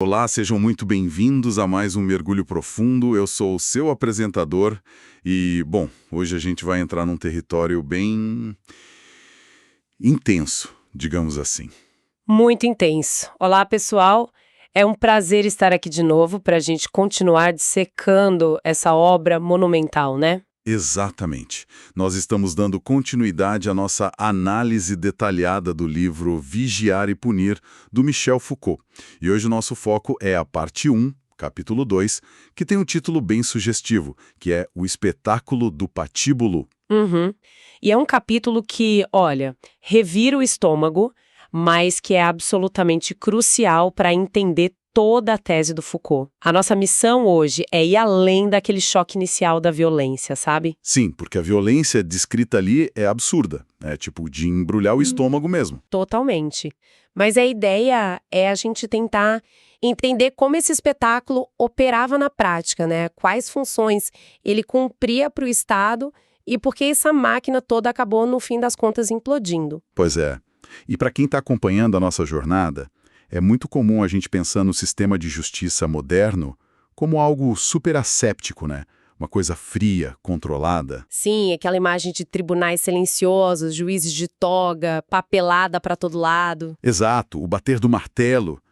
Olá, sejam muito bem-vindos a mais um Mergulho Profundo. Eu sou o seu apresentador e, bom, hoje a gente vai entrar num território bem intenso, digamos assim. Muito intenso. Olá, pessoal. É um prazer estar aqui de novo para a gente continuar dissecando essa obra monumental, né? Exatamente. Nós estamos dando continuidade à nossa análise detalhada do livro Vigiar e Punir, do Michel Foucault. E hoje o nosso foco é a parte 1, capítulo 2, que tem um título bem sugestivo, que é O Espetáculo do Patíbulo. Uhum. E é um capítulo que, olha, revira o estômago, mas que é absolutamente crucial para entender toda a tese do Foucault. A nossa missão hoje é ir além daquele choque inicial da violência, sabe? Sim, porque a violência descrita ali é absurda. É tipo de embrulhar o estômago mesmo. Totalmente. Mas a ideia é a gente tentar entender como esse espetáculo operava na prática, né? Quais funções ele cumpria para o Estado e por que essa máquina toda acabou, no fim das contas, implodindo. Pois é. E para quem está acompanhando a nossa jornada, é muito comum a gente pensar no sistema de justiça moderno como algo super asséptico, né? Uma coisa fria, controlada. Sim, aquela imagem de tribunais silenciosos, juízes de toga, papelada para todo lado. Exato, o bater do martelo.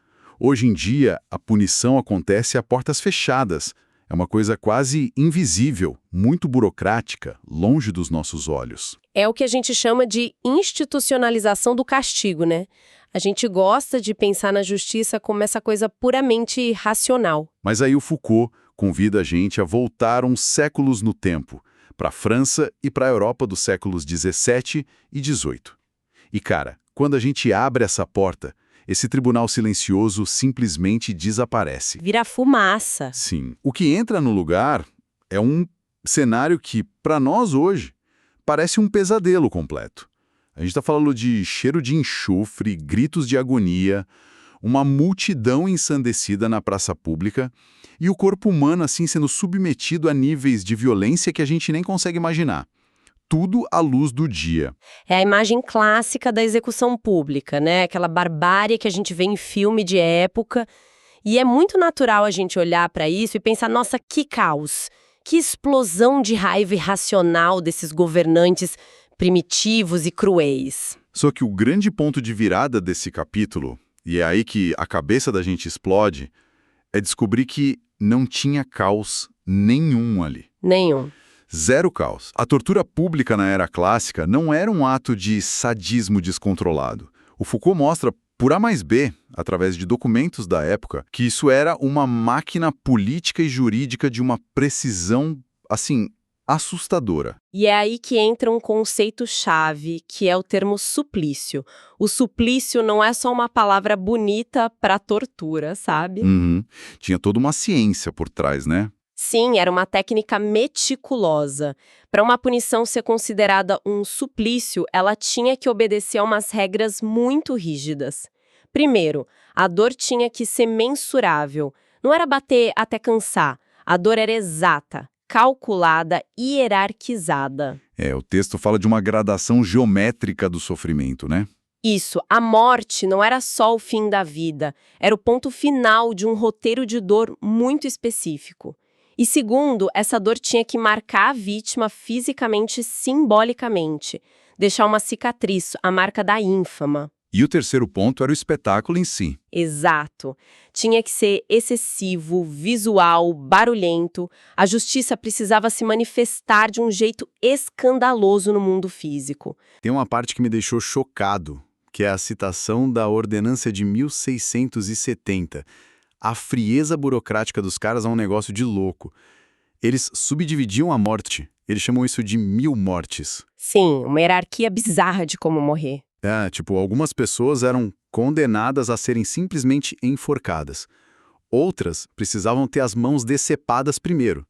Hoje em dia, a punição acontece a portas fechadas. É uma coisa quase invisível, muito burocrática, longe dos nossos olhos. É o que a gente chama de institucionalização do castigo, né? A gente gosta de pensar na justiça como essa coisa puramente racional. Mas aí o Foucault convida a gente a voltar uns séculos no tempo, para a França e para a Europa dos séculos 17 e 18. E cara, quando a gente abre essa porta, esse tribunal silencioso simplesmente desaparece. Vira fumaça. Sim, o que entra no lugar é um cenário que, para nós hoje, parece um pesadelo completo. A gente está falando de cheiro de enxofre, gritos de agonia, uma multidão ensandecida na praça pública e o corpo humano assim sendo submetido a níveis de violência que a gente nem consegue imaginar. Tudo à luz do dia. É a imagem clássica da execução pública, né? Aquela barbárie que a gente vê em filme de época. E é muito natural a gente olhar para isso e pensar, nossa, que caos! Que explosão de raiva irracional desses governantes primitivos e cruéis. Só que o grande ponto de virada desse capítulo, e é aí que a cabeça da gente explode, é descobrir que não tinha caos nenhum ali. Nenhum. Zero caos. A tortura pública na era clássica não era um ato de sadismo descontrolado. O Foucault mostra, por A mais B, através de documentos da época, que isso era uma máquina política e jurídica de uma precisão, assim, assustadora. E é aí que entra um conceito-chave, que é o termo suplício. O suplício não é só uma palavra bonita para tortura, sabe? Uhum. Tinha toda uma ciência por trás, né? Sim, era uma técnica meticulosa. Para uma punição ser considerada um suplício, ela tinha que obedecer a umas regras muito rígidas. Primeiro, a dor tinha que ser mensurável. Não era bater até cansar. A dor era exata, calculada e hierarquizada. O texto fala de uma gradação geométrica do sofrimento, né? Isso, a morte não era só o fim da vida, era o ponto final de um roteiro de dor muito específico. E segundo, essa dor tinha que marcar a vítima fisicamente, simbolicamente, deixar uma cicatriz, a marca da ínfama. E o terceiro ponto era o espetáculo em si. Exato. Tinha que ser excessivo, visual, barulhento. A justiça precisava se manifestar de um jeito escandaloso no mundo físico. Tem uma parte que me deixou chocado, que é a citação da Ordenança de 1670. A frieza burocrática dos caras é um negócio de louco. Eles subdividiam a morte. Eles chamam isso de 1000 mortes. Sim, uma hierarquia bizarra de como morrer. Algumas pessoas eram condenadas a serem simplesmente enforcadas. Outras precisavam ter as mãos decepadas primeiro.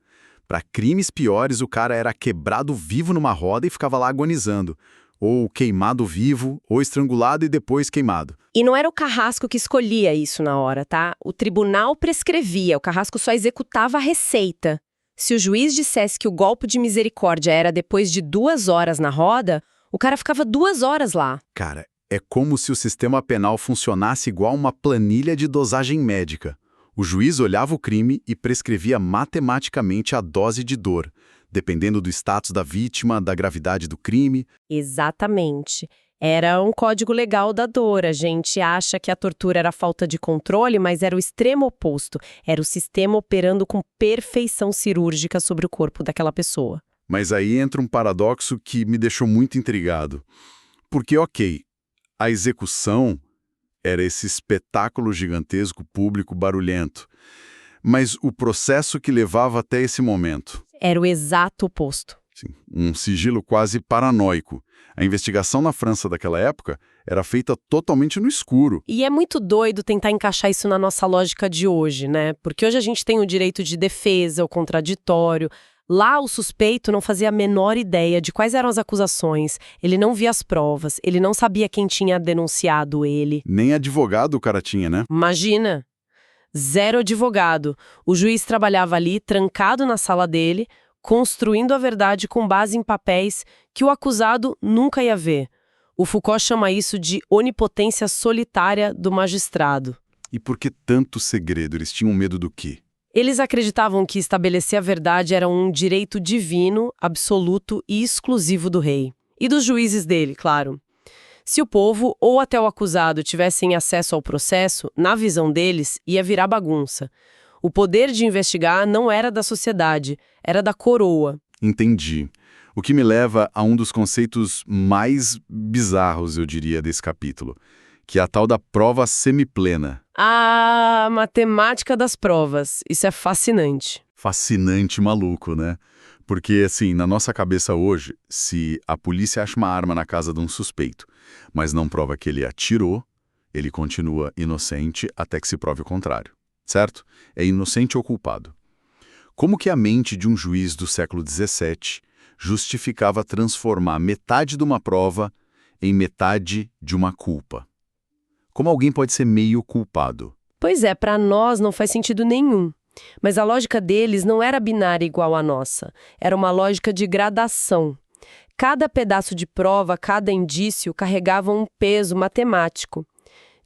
Para crimes piores, o cara era quebrado vivo numa roda e ficava lá agonizando. Ou queimado vivo, ou estrangulado e depois queimado. E não era o carrasco que escolhia isso na hora, tá? O tribunal prescrevia, o carrasco só executava a receita. Se o juiz dissesse que o golpe de misericórdia era depois de 2 horas na roda, o cara ficava 2 horas lá. Cara, é como se o sistema penal funcionasse igual uma planilha de dosagem médica. O juiz olhava o crime e prescrevia matematicamente a dose de dor, dependendo do status da vítima, da gravidade do crime. Exatamente. Era um código legal da dor. A gente acha que a tortura era falta de controle, mas era o extremo oposto. Era o sistema operando com perfeição cirúrgica sobre o corpo daquela pessoa. Mas aí entra um paradoxo que me deixou muito intrigado. Porque, ok, a execução era esse espetáculo gigantesco, público, barulhento. Mas o processo que levava até esse momento? Era o exato oposto. Sim, um sigilo quase paranoico. A investigação na França daquela época era feita totalmente no escuro. E é muito doido tentar encaixar isso na nossa lógica de hoje, né? Porque hoje a gente tem o direito de defesa, o contraditório. Lá o suspeito não fazia a menor ideia de quais eram as acusações, ele não via as provas, ele não sabia quem tinha denunciado ele. Nem advogado o cara tinha, né? Imagina! Zero advogado. O juiz trabalhava ali, trancado na sala dele, construindo a verdade com base em papéis que o acusado nunca ia ver. O Foucault chama isso de onipotência solitária do magistrado. E por que tanto segredo? Eles tinham medo do quê? Eles acreditavam que estabelecer a verdade era um direito divino, absoluto e exclusivo do rei. E dos juízes dele, claro. Se o povo ou até o acusado tivessem acesso ao processo, na visão deles, ia virar bagunça. O poder de investigar não era da sociedade, era da coroa. Entendi. O que me leva a um dos conceitos mais bizarros, eu diria, desse capítulo, que é a tal da prova semiplena. A matemática das provas. Isso é fascinante. Fascinante, maluco, né? Porque, assim, na nossa cabeça hoje, se a polícia acha uma arma na casa de um suspeito, mas não prova que ele atirou, ele continua inocente até que se prove o contrário, certo? É inocente ou culpado. Como que a mente de um juiz do século XVII justificava transformar metade de uma prova em metade de uma culpa? Como alguém pode ser meio culpado? Pois é, para nós não faz sentido nenhum. Mas a lógica deles não era binária igual à nossa. Era uma lógica de gradação. Cada pedaço de prova, cada indício, carregava um peso matemático.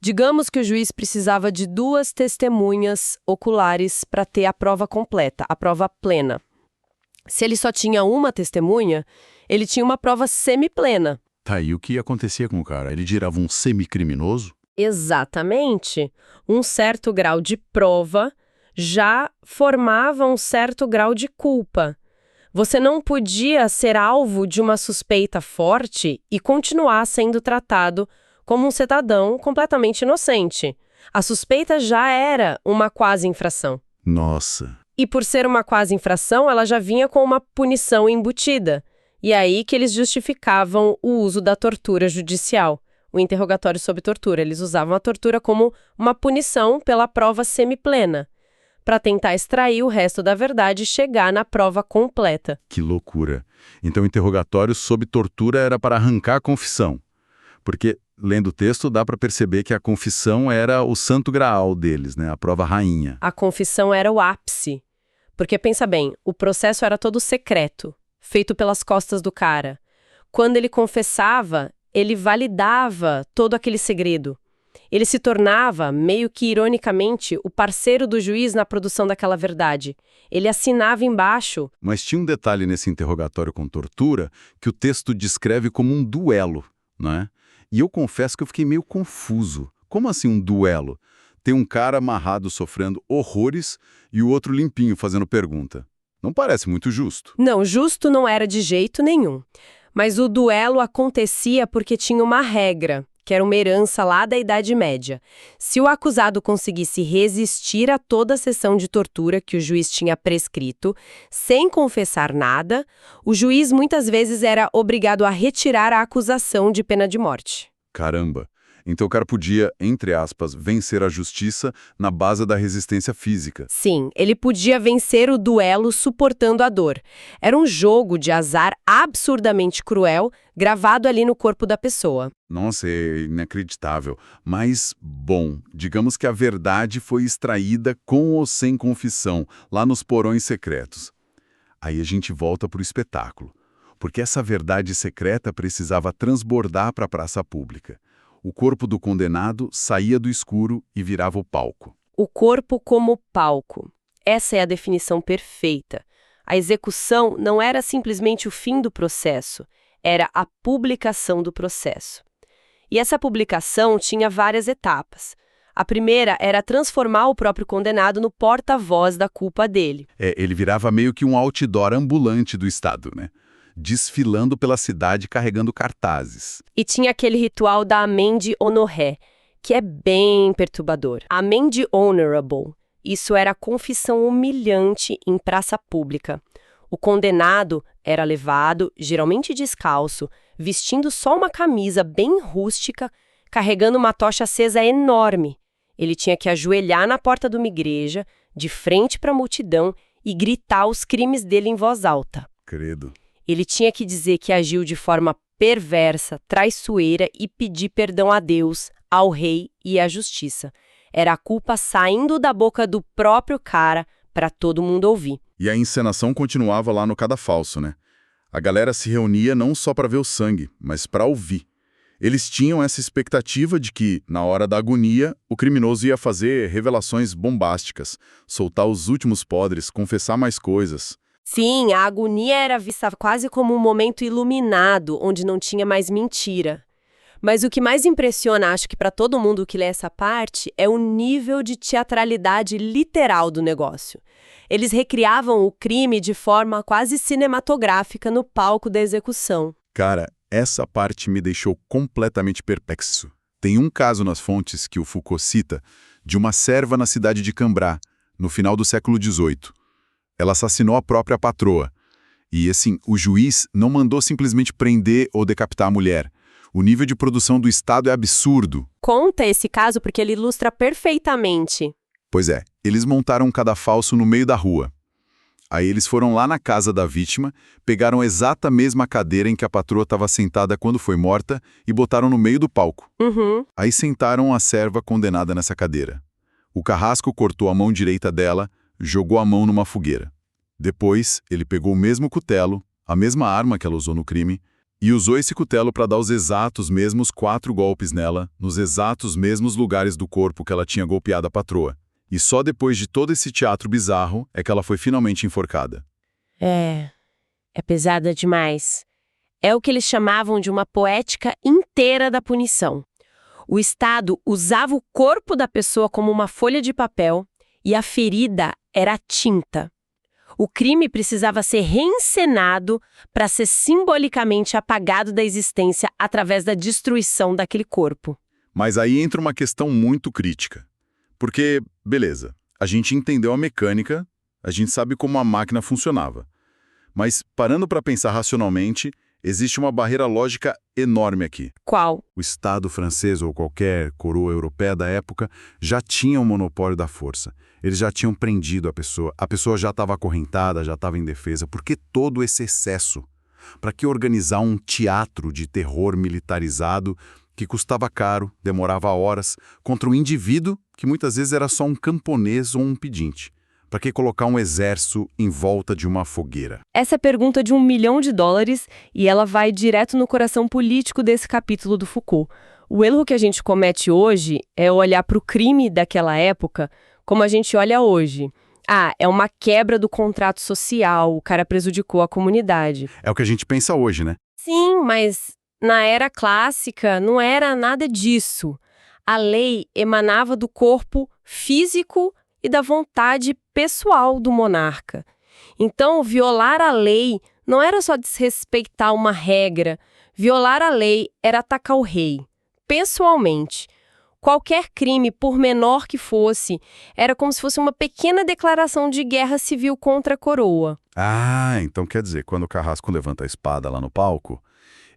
Digamos que o juiz precisava de 2 testemunhas oculares para ter a prova completa, a prova plena. Se ele só tinha uma testemunha, ele tinha uma prova semiplena. Tá aí o que acontecia com o cara? Ele girava um semicriminoso? Exatamente. Um certo grau de prova já formava um certo grau de culpa. Você não podia ser alvo de uma suspeita forte e continuar sendo tratado como um cidadão completamente inocente. A suspeita já era uma quase infração. Nossa. E por ser uma quase infração, ela já vinha com uma punição embutida. E aí que eles justificavam o uso da tortura judicial, o interrogatório sob tortura. Eles usavam a tortura como uma punição pela prova semiplena, para tentar extrair o resto da verdade e chegar na prova completa. Que loucura. Então o interrogatório sob tortura era para arrancar a confissão. Porque, lendo o texto, dá para perceber que a confissão era o santo graal deles, né? A prova rainha. A confissão era o ápice. Porque, pensa bem, o processo era todo secreto, feito pelas costas do cara. Quando ele confessava, ele validava todo aquele segredo. Ele se tornava, meio que ironicamente, o parceiro do juiz na produção daquela verdade. Ele assinava embaixo. Mas tinha um detalhe nesse interrogatório com tortura que o texto descreve como um duelo, não é? E eu confesso que eu fiquei meio confuso. Como assim um duelo? Tem um cara amarrado sofrendo horrores e o outro limpinho fazendo pergunta. Não parece muito justo. Não, justo não era de jeito nenhum. Mas o duelo acontecia porque tinha uma regra, que era uma herança lá da Idade Média. Se o acusado conseguisse resistir a toda a sessão de tortura que o juiz tinha prescrito, sem confessar nada, o juiz muitas vezes era obrigado a retirar a acusação de pena de morte. Caramba! Então o cara podia, entre aspas, vencer a justiça na base da resistência física. Sim, ele podia vencer o duelo suportando a dor. Era um jogo de azar absurdamente cruel, gravado ali no corpo da pessoa. Nossa, é inacreditável. Mas, bom, digamos que a verdade foi extraída com ou sem confissão, lá nos porões secretos. Aí a gente volta para o espetáculo, porque essa verdade secreta precisava transbordar para a praça pública. O corpo do condenado saía do escuro e virava o palco. O corpo como palco. Essa é a definição perfeita. A execução não era simplesmente o fim do processo, era a publicação do processo. E essa publicação tinha várias etapas. A primeira era transformar o próprio condenado no porta-voz da culpa dele. Ele virava meio que um outdoor ambulante do Estado, né? Desfilando pela cidade carregando cartazes. E tinha aquele ritual da amende honoré, que é bem perturbador. Amende honorable. Isso era confissão humilhante em praça pública. O condenado era levado, geralmente descalço, vestindo só uma camisa bem rústica, carregando uma tocha acesa enorme. Ele tinha que ajoelhar na porta de uma igreja, de frente para a multidão, e gritar os crimes dele em voz alta. Credo. Ele tinha que dizer que agiu de forma perversa, traiçoeira e pedir perdão a Deus, ao rei e à justiça. Era a culpa saindo da boca do próprio cara para todo mundo ouvir. E a encenação continuava lá no Cadafalso, né? A galera se reunia não só para ver o sangue, mas para ouvir. Eles tinham essa expectativa de que, na hora da agonia, o criminoso ia fazer revelações bombásticas, soltar os últimos podres, confessar mais coisas. Sim, a agonia era vista quase como um momento iluminado, onde não tinha mais mentira. Mas o que mais impressiona, acho que para todo mundo que lê essa parte, é o nível de teatralidade literal do negócio. Eles recriavam o crime de forma quase cinematográfica no palco da execução. Cara, essa parte me deixou completamente perplexo. Tem um caso nas fontes que o Foucault cita de uma serva na cidade de Cambrá, no final do século XVIII. Ela assassinou a própria patroa. E, assim, o juiz não mandou simplesmente prender ou decapitar a mulher. O nível de produção do Estado é absurdo. Conta esse caso porque ele ilustra perfeitamente. Pois é, eles montaram um cadafalso no meio da rua. Aí eles foram lá na casa da vítima, pegaram a exata mesma cadeira em que a patroa estava sentada quando foi morta e botaram no meio do palco. Aí sentaram a serva condenada nessa cadeira. O carrasco cortou a mão direita dela, jogou a mão numa fogueira. Depois, ele pegou o mesmo cutelo, a mesma arma que ela usou no crime, e usou esse cutelo para dar os exatos mesmos 4 golpes nela, nos exatos mesmos lugares do corpo que ela tinha golpeado a patroa. E só depois de todo esse teatro bizarro é que ela foi finalmente enforcada. É pesada demais. É o que eles chamavam de uma poética inteira da punição. O Estado usava o corpo da pessoa como uma folha de papel e a ferida era tinta. O crime precisava ser reencenado para ser simbolicamente apagado da existência através da destruição daquele corpo. Mas aí entra uma questão muito crítica. Porque, beleza, a gente entendeu a mecânica, a gente sabe como a máquina funcionava. Mas, parando para pensar racionalmente, existe uma barreira lógica enorme aqui. Qual? O Estado francês ou qualquer coroa europeia da época já tinha o monopólio da força. Eles já tinham prendido a pessoa já estava acorrentada, já estava indefesa. Por que todo esse excesso? Para que organizar um teatro de terror militarizado que custava caro, demorava horas, contra um indivíduo que muitas vezes era só um camponês ou um pedinte? Para que colocar um exército em volta de uma fogueira? Essa é a pergunta de $1 milhão e ela vai direto no coração político desse capítulo do Foucault. O erro que a gente comete hoje é olhar para o crime daquela época como a gente olha hoje. É uma quebra do contrato social, o cara prejudicou a comunidade. É o que a gente pensa hoje, né? Sim, mas na era clássica não era nada disso. A lei emanava do corpo físico e da vontade pessoal do monarca. Então, violar a lei não era só desrespeitar uma regra. Violar a lei era atacar o rei, pessoalmente. Qualquer crime, por menor que fosse, era como se fosse uma pequena declaração de guerra civil contra a coroa. Então quer dizer, quando o carrasco levanta a espada lá no palco,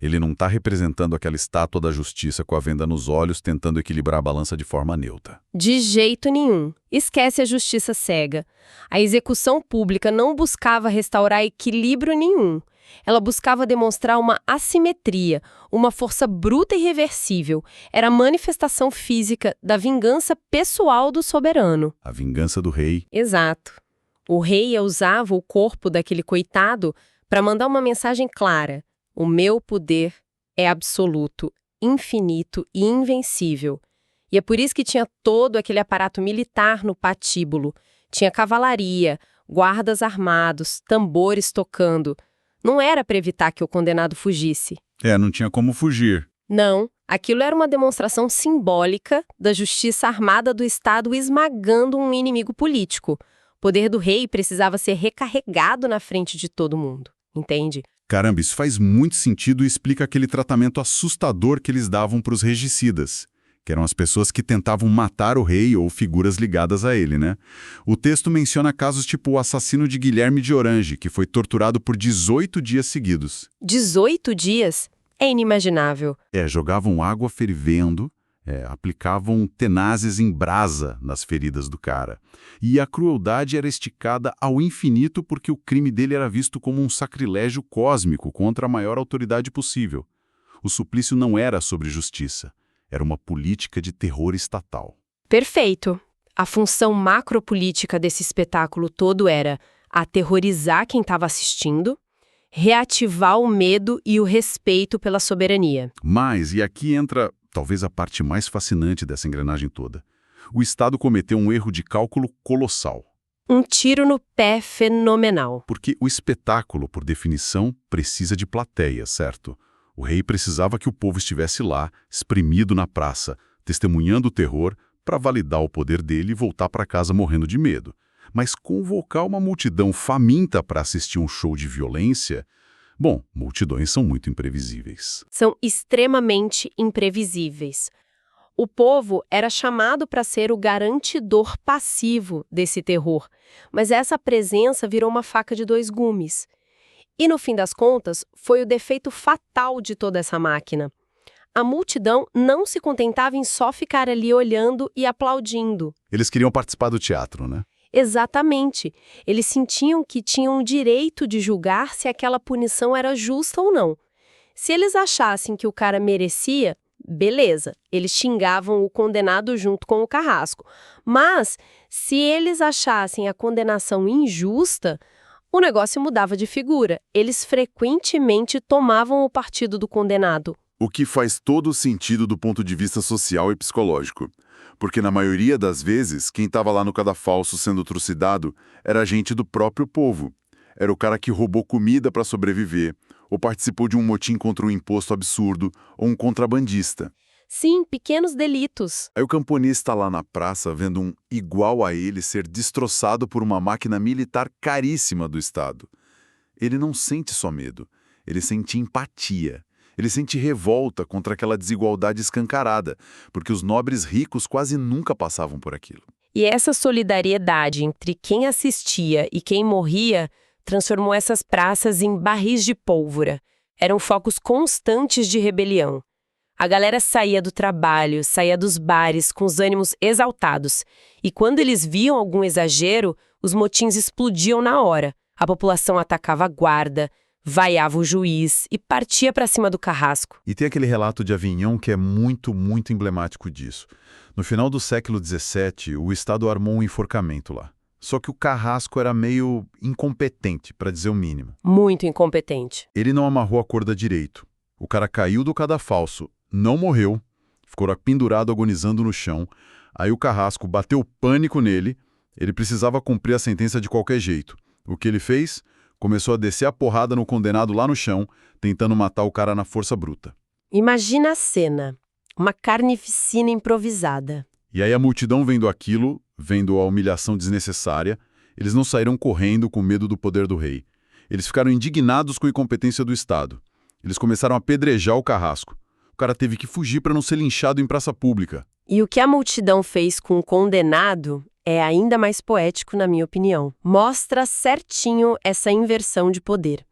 ele não está representando aquela estátua da justiça com a venda nos olhos, tentando equilibrar a balança de forma neutra. De jeito nenhum. Esquece a justiça cega. A execução pública não buscava restaurar equilíbrio nenhum. Ela buscava demonstrar uma assimetria, uma força bruta e irreversível. Era a manifestação física da vingança pessoal do soberano. A vingança do rei. Exato. O rei usava o corpo daquele coitado para mandar uma mensagem clara. O meu poder é absoluto, infinito e invencível. E é por isso que tinha todo aquele aparato militar no patíbulo. Tinha cavalaria, guardas armados, tambores tocando. Não era para evitar que o condenado fugisse. Não tinha como fugir. Não, aquilo era uma demonstração simbólica da justiça armada do Estado esmagando um inimigo político. O poder do rei precisava ser recarregado na frente de todo mundo, entende? Caramba, isso faz muito sentido e explica aquele tratamento assustador que eles davam para os regicidas, que eram as pessoas que tentavam matar o rei ou figuras ligadas a ele, né? O texto menciona casos tipo o assassino de Guilherme de Orange, que foi torturado por 18 dias seguidos. 18 dias? É inimaginável. Jogavam água fervendo, aplicavam tenazes em brasa nas feridas do cara. E a crueldade era esticada ao infinito porque o crime dele era visto como um sacrilégio cósmico contra a maior autoridade possível. O suplício não era sobre justiça. Era uma política de terror estatal. Perfeito. A função macropolítica desse espetáculo todo era aterrorizar quem estava assistindo, reativar o medo e o respeito pela soberania. Mas, e aqui entra talvez a parte mais fascinante dessa engrenagem toda, o Estado cometeu um erro de cálculo colossal. Um tiro no pé fenomenal. Porque o espetáculo, por definição, precisa de plateia, certo? O rei precisava que o povo estivesse lá, espremido na praça, testemunhando o terror, para validar o poder dele e voltar para casa morrendo de medo. Mas convocar uma multidão faminta para assistir um show de violência... Bom, multidões são muito imprevisíveis. São extremamente imprevisíveis. O povo era chamado para ser o garantidor passivo desse terror, mas essa presença virou uma faca de dois gumes. E, no fim das contas, foi o defeito fatal de toda essa máquina. A multidão não se contentava em só ficar ali olhando e aplaudindo. Eles queriam participar do teatro, né? Exatamente. Eles sentiam que tinham o direito de julgar se aquela punição era justa ou não. Se eles achassem que o cara merecia, beleza, eles xingavam o condenado junto com o carrasco. Mas, se eles achassem a condenação injusta, o negócio mudava de figura. Eles frequentemente tomavam o partido do condenado. O que faz todo sentido do ponto de vista social e psicológico. Porque na maioria das vezes, quem estava lá no cadafalso sendo trucidado era gente do próprio povo. Era o cara que roubou comida para sobreviver, ou participou de um motim contra um imposto absurdo, ou um contrabandista. Sim, pequenos delitos. Aí o camponês está lá na praça vendo um igual a ele ser destroçado por uma máquina militar caríssima do Estado. Ele não sente só medo, ele sente empatia. Ele sente revolta contra aquela desigualdade escancarada, porque os nobres ricos quase nunca passavam por aquilo. E essa solidariedade entre quem assistia e quem morria transformou essas praças em barris de pólvora. Eram focos constantes de rebelião. A galera saía do trabalho, saía dos bares com os ânimos exaltados. E quando eles viam algum exagero, os motins explodiam na hora. A população atacava a guarda, vaiava o juiz e partia para cima do carrasco. E tem aquele relato de Avignon que é muito, muito emblemático disso. No final do século XVII, o Estado armou um enforcamento lá. Só que o carrasco era meio incompetente, para dizer o mínimo. Muito incompetente. Ele não amarrou a corda direito. O cara caiu do cadafalso, não morreu, ficou pendurado agonizando no chão. Aí o carrasco bateu pânico nele, ele precisava cumprir a sentença de qualquer jeito. O que ele fez? Começou a descer a porrada no condenado lá no chão, tentando matar o cara na força bruta. Imagina a cena. Uma carnificina improvisada. E aí a multidão vendo aquilo, vendo a humilhação desnecessária, eles não saíram correndo com medo do poder do rei. Eles ficaram indignados com a incompetência do Estado. Eles começaram a apedrejar o carrasco. O cara teve que fugir para não ser linchado em praça pública. E o que a multidão fez com o condenado é ainda mais poético, na minha opinião. Mostra certinho essa inversão de poder.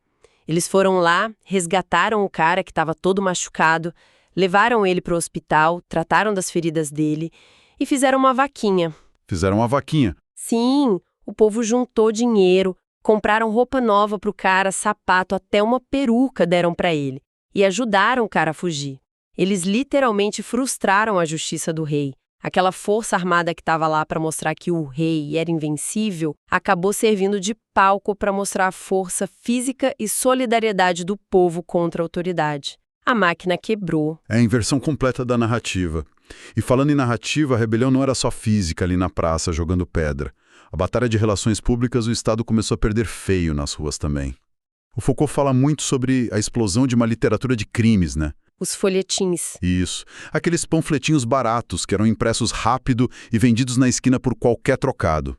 Eles foram lá, resgataram o cara que estava todo machucado, levaram ele para o hospital, trataram das feridas dele e fizeram uma vaquinha. Fizeram uma vaquinha. Sim, o povo juntou dinheiro, compraram roupa nova para o cara, sapato, até uma peruca deram para ele. E ajudaram o cara a fugir. Eles literalmente frustraram a justiça do rei. Aquela força armada que estava lá para mostrar que o rei era invencível, acabou servindo de palco para mostrar a força física e solidariedade do povo contra a autoridade. A máquina quebrou. É a inversão completa da narrativa. E falando em narrativa, a rebelião não era só física ali na praça, jogando pedra. A batalha de relações públicas, o Estado começou a perder feio nas ruas também. O Foucault fala muito sobre a explosão de uma literatura de crimes, né? Os folhetins. Isso. Aqueles panfletinhos baratos que eram impressos rápido e vendidos na esquina por qualquer trocado.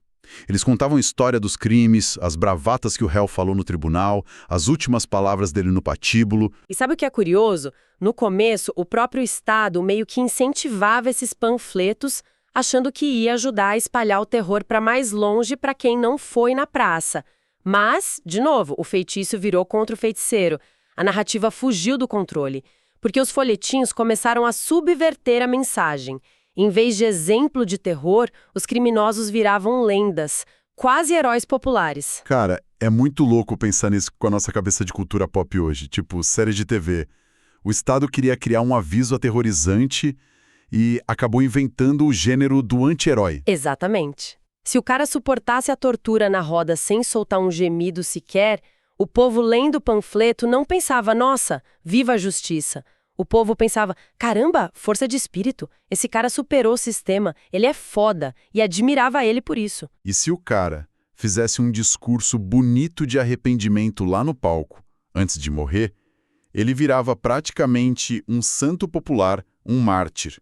Eles contavam a história dos crimes, as bravatas que o réu falou no tribunal, as últimas palavras dele no patíbulo. E sabe o que é curioso? No começo, o próprio Estado meio que incentivava esses panfletos, achando que ia ajudar a espalhar o terror para mais longe para quem não foi na praça. Mas, de novo, o feitiço virou contra o feiticeiro. A narrativa fugiu do controle, porque os folhetins começaram a subverter a mensagem. Em vez de exemplo de terror, os criminosos viravam lendas, quase heróis populares. Cara, é muito louco pensar nisso com a nossa cabeça de cultura pop hoje, tipo série de TV. O Estado queria criar um aviso aterrorizante e acabou inventando o gênero do anti-herói. Exatamente. Se o cara suportasse a tortura na roda sem soltar um gemido sequer, o povo lendo o panfleto não pensava, nossa, viva a justiça. O povo pensava, caramba, força de espírito, esse cara superou o sistema, ele é foda, e admirava ele por isso. E se o cara fizesse um discurso bonito de arrependimento lá no palco, antes de morrer, ele virava praticamente um santo popular, um mártir.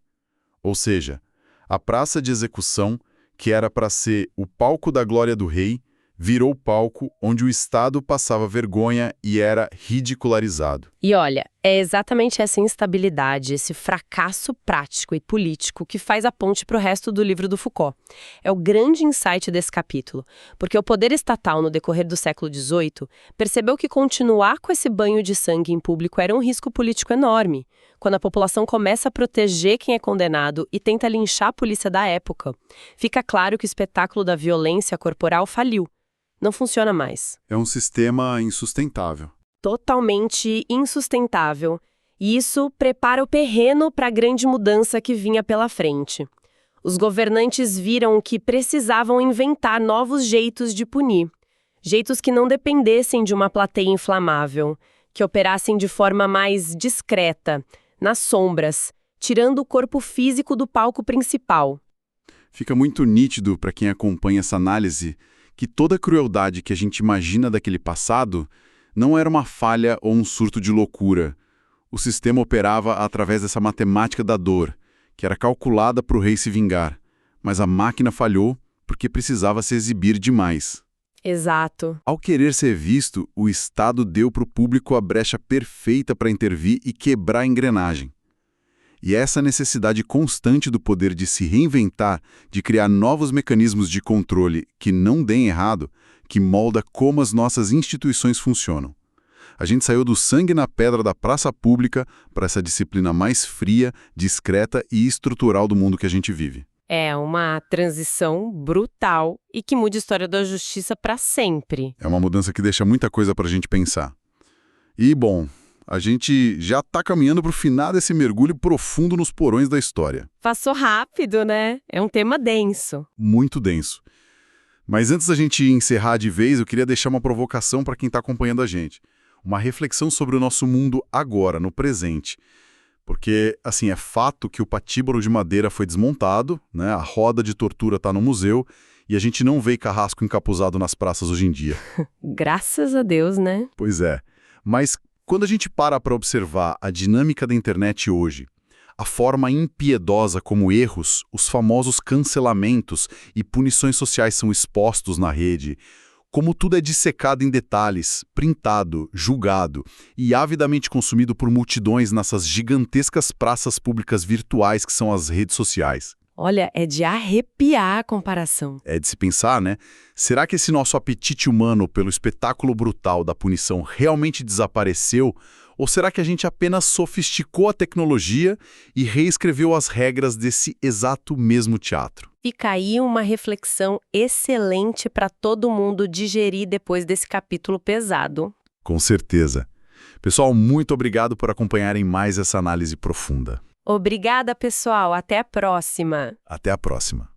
Ou seja, a praça de execução, que era para ser o palco da glória do rei, virou o palco onde o Estado passava vergonha e era ridicularizado. E olha, é exatamente essa instabilidade, esse fracasso prático e político que faz a ponte para o resto do livro do Foucault. É o grande insight desse capítulo, porque o poder estatal no decorrer do século XVIII percebeu que continuar com esse banho de sangue em público era um risco político enorme. Quando a população começa a proteger quem é condenado e tenta linchar a polícia da época, fica claro que o espetáculo da violência corporal faliu. Não funciona mais. É um sistema insustentável. Totalmente insustentável. E isso prepara o terreno para a grande mudança que vinha pela frente. Os governantes viram que precisavam inventar novos jeitos de punir. Jeitos que não dependessem de uma plateia inflamável, que operassem de forma mais discreta, nas sombras, tirando o corpo físico do palco principal. Fica muito nítido para quem acompanha essa análise que toda a crueldade que a gente imagina daquele passado não era uma falha ou um surto de loucura. O sistema operava através dessa matemática da dor, que era calculada para o rei se vingar. Mas a máquina falhou porque precisava se exibir demais. Exato. Ao querer ser visto, o Estado deu para o público a brecha perfeita para intervir e quebrar a engrenagem. E essa necessidade constante do poder de se reinventar, de criar novos mecanismos de controle que não deem errado, que molda como as nossas instituições funcionam. A gente saiu do sangue na pedra da praça pública para essa disciplina mais fria, discreta e estrutural do mundo que a gente vive. É uma transição brutal e que muda a história da justiça para sempre. É uma mudança que deixa muita coisa para a gente pensar. E, bom, a gente já está caminhando para o final desse mergulho profundo nos porões da história. Passou rápido, né? É um tema denso. Muito denso. Mas antes da gente encerrar de vez, eu queria deixar uma provocação para quem está acompanhando a gente. Uma reflexão sobre o nosso mundo agora, no presente. Porque, assim, é fato que o patíbulo de madeira foi desmontado, né? A roda de tortura está no museu e a gente não vê carrasco encapuzado nas praças hoje em dia. Graças a Deus, né? Pois é. Mas quando a gente para observar a dinâmica da internet hoje, a forma impiedosa como erros, os famosos cancelamentos e punições sociais são expostos na rede, como tudo é dissecado em detalhes, printado, julgado e avidamente consumido por multidões nessas gigantescas praças públicas virtuais que são as redes sociais. Olha, é de arrepiar a comparação. É de se pensar, né? Será que esse nosso apetite humano pelo espetáculo brutal da punição realmente desapareceu? Ou será que a gente apenas sofisticou a tecnologia e reescreveu as regras desse exato mesmo teatro? Fica aí uma reflexão excelente para todo mundo digerir depois desse capítulo pesado. Com certeza. Pessoal, muito obrigado por acompanharem mais essa análise profunda. Obrigada, pessoal. Até a próxima. Até a próxima.